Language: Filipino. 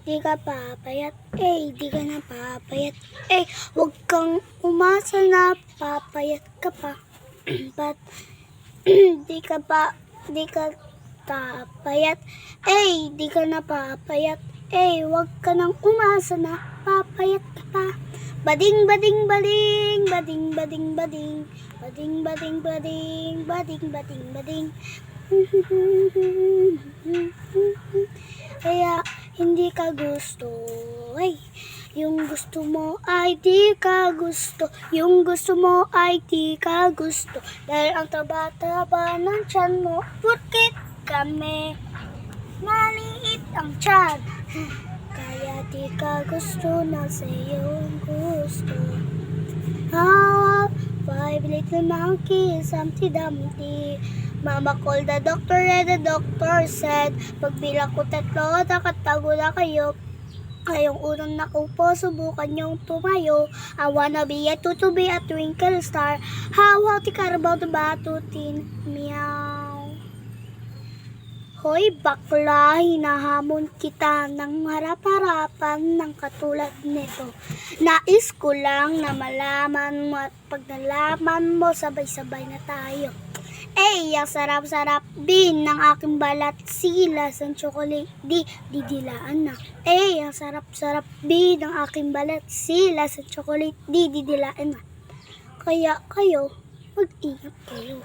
di ka papayat. Di ka na papayat. Huwag kang umasa na papayat ka pa. Ba't di ka papayat. Di ka na papayat. Huwag ka nang umasa na papayat ka pa. Bading, bading, bading, bading, bading, bading, bading, bading, bading, bading, bading, bading. Kaya hindi ka gusto. Yung gusto mo ay di ka gusto. Yung gusto mo ay di ka gusto. Dahil ang taba-taba ng tiyan mo, porket kami maliit ang tiyan. Kaya di ka gusto na sa'yo gusto. 5 little monkeys, Humpty Dumpty. Mama called the doctor and the doctor said, pagbilang ko 3, nakatago na kayo. Kayong unang nakupo, subukan niyong tumayo. I wanna be a to be a twinkle star. How the carabao the batutin? Meow. Hoy bakla, hinahamon kita ng harap-harapan ng katulad nito. Nais ko lang na malaman mo at pag nalaman mo, sabay-sabay na tayo. Ang sarap-sarap din ng aking balat, silas ang tsokolate, didilaan na. Ang sarap-sarap din ng aking balat, silas ang tsokolate, didilaan na. Kaya kayo, mag-ingat kayo.